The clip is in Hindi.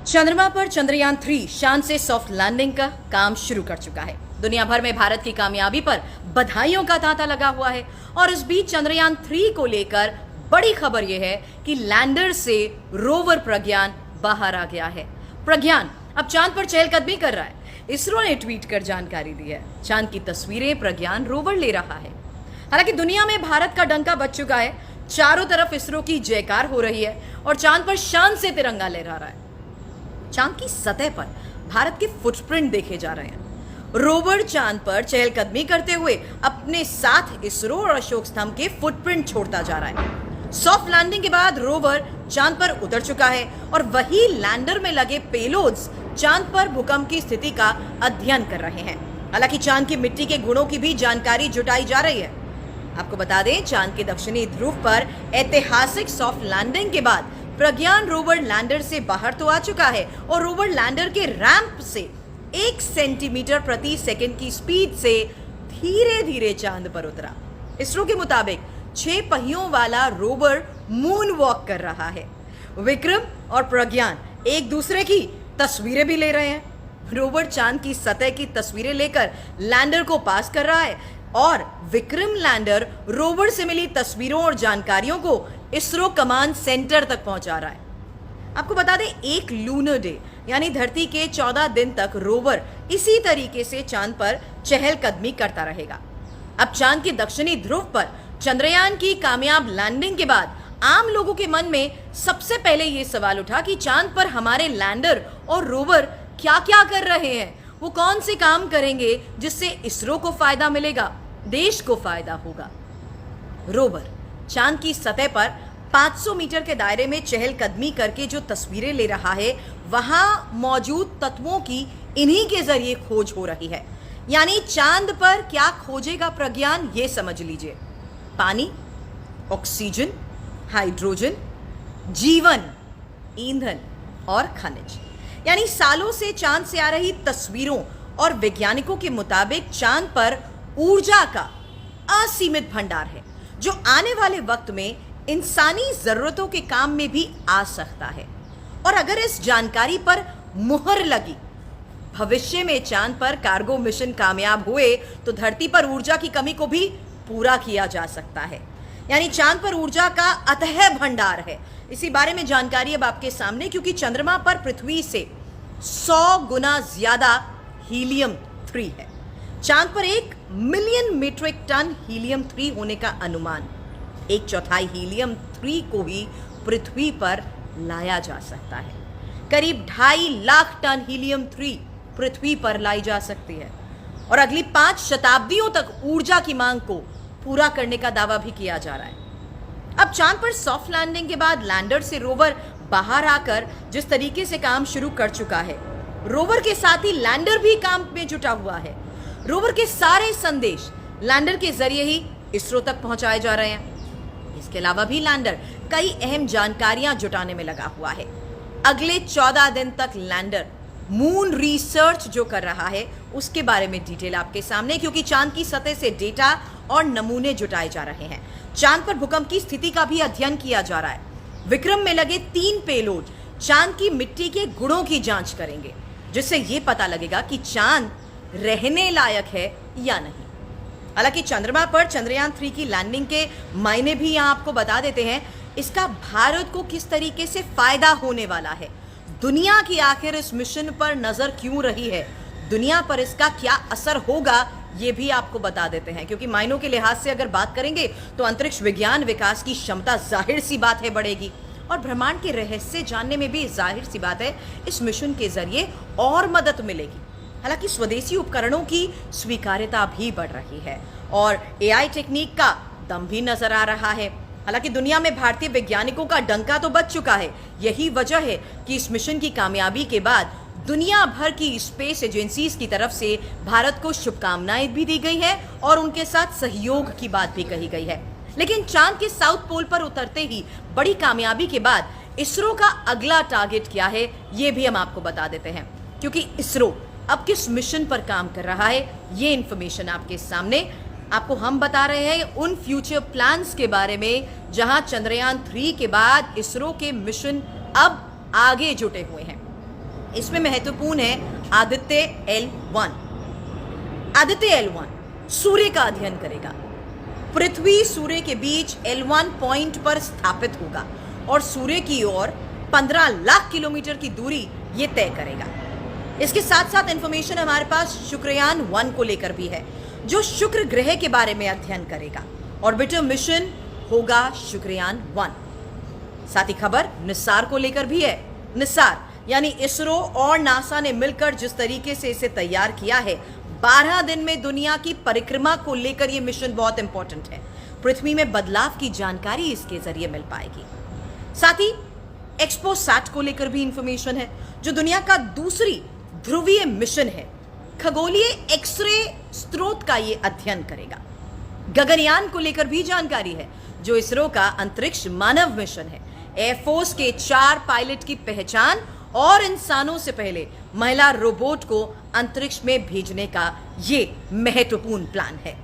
चंद्रमा पर चंद्रयान 3 शान से सॉफ्ट लैंडिंग का काम शुरू कर चुका है। दुनिया भर में भारत की कामयाबी पर बधाइयों का तांता लगा हुआ है और इस बीच चंद्रयान 3 को लेकर बड़ी खबर यह है कि लैंडर से रोवर प्रज्ञान बाहर आ गया है। प्रज्ञान अब चांद पर चहलकदमी कर रहा है। इसरो ने ट्वीट कर जानकारी दी है। चांद की तस्वीरें प्रज्ञान रोवर ले रहा है। हालांकि दुनिया में भारत का डंका बज चुका है। चारों तरफ इसरो की जयकार हो रही है और चांद पर शान से तिरंगा लहरा रहा है। चांद की सतह पर भारत के फुटप्रिंट देखे जा रहे हैं। रोवर चांद पर चहलकदमी करते हुए अपने साथ इसरो और अशोक स्तंभ के फुटप्रिंट छोड़ता जा रहा है। सॉफ्ट लैंडिंग के बाद रोवर चांद पर उतर चुका है और वही लैंडर में लगे पेलोड्स चांद पर भूकंप की स्थिति का अध्ययन कर रहे हैं। हालांकि चांद की मिट्टी के गुणों की भी जानकारी जुटाई जा रही है। आपको बता दें, चांद के दक्षिणी ध्रुव पर ऐतिहासिक सॉफ्ट लैंडिंग के बाद प्रज्ञान रोवर लैंडर से बाहर तो आ चुका है और रोवर लैंडर के रैंप से 1 सेंटीमीटर प्रति सेकंड की स्पीड से धीरे धीरे चांद पर उतरा। इसरो के मुताबिक 6 पहियों वाला रोवर मून वॉक कर रहा है। विक्रम और प्रज्ञान एक दूसरे की तस्वीरें भी ले रहे हैं। रोवर चांद की सतह की तस्वीरें लेकर लैंडर को पास कर रहा है और विक्रम लैंडर रोवर से मिली तस्वीरों और जानकारियों को इसरो कमांड सेंटर तक पहुंचा रहा है। आपको बता दें, एक लूनर डे यानी धरती के 14 दिन तक रोवर इसी तरीके से चांद पर चहलकदमी करता रहेगा। अब चांद के दक्षिणी ध्रुव पर चंद्रयान की कामयाब लैंडिंग के बाद आम लोगों के मन में सबसे पहले यह सवाल उठा कि चांद पर हमारे लैंडर और रोवर क्या क्या कर रहे हैं, वो कौन से काम करेंगे जिससे इसरो को फायदा मिलेगा, देश को फायदा होगा। रोवर चांद की सतह पर 500 मीटर के दायरे में चहलकदमी करके जो तस्वीरें ले रहा है, वहां मौजूद तत्वों की इन्हीं के जरिए खोज हो रही है। यानी चांद पर क्या खोजेगा प्रज्ञान, ये समझ लीजिए। पानी, ऑक्सीजन, हाइड्रोजन, जीवन, ईंधन और खनिज। यानी सालों से चांद से आ रही तस्वीरों और वैज्ञानिकों के मुताबिक चांद पर ऊर्जा का असीमित भंडार है जो आने वाले वक्त में इंसानी जरूरतों के काम में भी आ सकता है। और अगर इस जानकारी पर मुहर लगी, भविष्य में चांद पर कार्गो मिशन कामयाब हुए तो धरती पर ऊर्जा की कमी को भी पूरा किया जा सकता है। यानी चांद पर ऊर्जा का अथाह भंडार है। इसी बारे में जानकारी अब आपके सामने, क्योंकि चंद्रमा पर पृथ्वी से 100 गुना ज्यादा हीलियम 3 है। चांद पर 1 मिलियन मीट्रिक टन हीलियम 3 होने का अनुमान। 1/4 हीलियम 3 को ही पृथ्वी पर लाया जा सकता है। करीब 2.5 लाख टन हीलियम 3 पृथ्वी पर लाई जा सकती है और अगली 5 शताब्दियों तक ऊर्जा की मांग को पूरा करने का दावा भी किया जा रहा है। अब चांद पर सॉफ्ट लैंडिंग के बाद लैंडर से रोवर बाहर आकर जिस तरीके से काम शुरू कर चुका है, रोवर के साथ ही लैंडर भी काम में जुटा हुआ है। रोवर के सारे संदेश लैंडर के जरिए ही इसरो तक पहुंचाए जा रहे हैं। इसके अलावा भी लैंडर कई अहम जानकारियां जुटाने में लगा हुआ है। अगले 14 दिन तक लैंडर मून रिसर्च जो कर रहा है उसके बारे में डिटेल आपके सामने, क्योंकि चांद की सतह से डेटा और नमूने जुटाए जा रहे हैं। चांद पर भूकंप की स्थिति का भी अध्ययन किया जा रहा है। विक्रम में लगे 3 पेलोड चांद की मिट्टी के गुणों की जांच करेंगे, जिससे यह पता लगेगा कि चांद रहने लायक है या नहीं। हालांकि चंद्रमा पर चंद्रयान 3 की लैंडिंग के मायने भी यहां आपको बता देते हैं। इसका भारत को किस तरीके से फायदा होने वाला है, दुनिया की आखिर इस मिशन पर नजर क्यों रही है, दुनिया पर इसका क्या असर होगा, ये भी आपको बता देते हैं। क्योंकि मायनों के लिहाज से अगर बात करेंगे तो अंतरिक्ष विज्ञान विकास की क्षमता जाहिर सी बात है बढ़ेगी और ब्रह्मांड के रहस्य जानने में भी जाहिर सी बात है इस मिशन के जरिए और मदद मिलेगी। हालांकि स्वदेशी उपकरणों की स्वीकार्यता भी बढ़ रही है और एआई टेक्निक का दम भी नजर आ रहा है। हालांकि दुनिया में भारतीय वैज्ञानिकों का डंका तो बज चुका है। यही वजह है कि इस मिशन की कामयाबी के बाद दुनिया भर की स्पेस एजेंसीज की तरफ से भारत को शुभकामनाएं भी दी गई है और उनके साथ सहयोग की बात भी कही गई है। लेकिन चांद के साउथ पोल पर उतरते ही बड़ी कामयाबी के बाद इसरो का अगला टारगेट क्या है, ये भी हम आपको बता देते हैं। क्योंकि इसरो अब किस मिशन पर काम कर रहा है, ये इंफॉर्मेशन आपके सामने। आपको हम बता रहे हैं उन फ्यूचर प्लान्स के बारे में जहां चंद्रयान 3 के बाद इसरो के मिशन अब आगे जुटे हुए हैं। इसमें महत्वपूर्ण है आदित्य L1। आदित्य L1 सूर्य का अध्ययन करेगा। पृथ्वी सूर्य के बीच L1 पॉइंट पर स्थापित होगा और सूर्य की ओर 15 लाख किलोमीटर की दूरी यह तय करेगा। इसके साथ साथ इंफॉर्मेशन हमारे पास शुक्रयान 1 को लेकर भी है, जो शुक्र ग्रह के बारे में अध्ययन करेगा। ऑर्बिटर मिशन होगा शुक्रयान 1। साथ ही खबर निस्सार को लेकर भी है। निस्सार यानी इसरो और नासा ने मिलकर जिस तरीके से इसे तैयार किया है, 12 दिन में दुनिया की परिक्रमा को लेकर यह मिशन बहुत इंपॉर्टेंट है। पृथ्वी में बदलाव की जानकारी इसके जरिए मिल पाएगी। साथ ही एक्सपोसैट को लेकर भी इंफॉर्मेशन है, जो दुनिया का दूसरी ध्रुवीय मिशन है। खगोलीय एक्सरे स्रोत का यह अध्ययन करेगा। गगनयान को लेकर भी जानकारी है, जो इसरो का अंतरिक्ष मानव मिशन है। एयरफोर्स के 4 पायलट की पहचान और इंसानों से पहले महिला रोबोट को अंतरिक्ष में भेजने का यह महत्वपूर्ण प्लान है।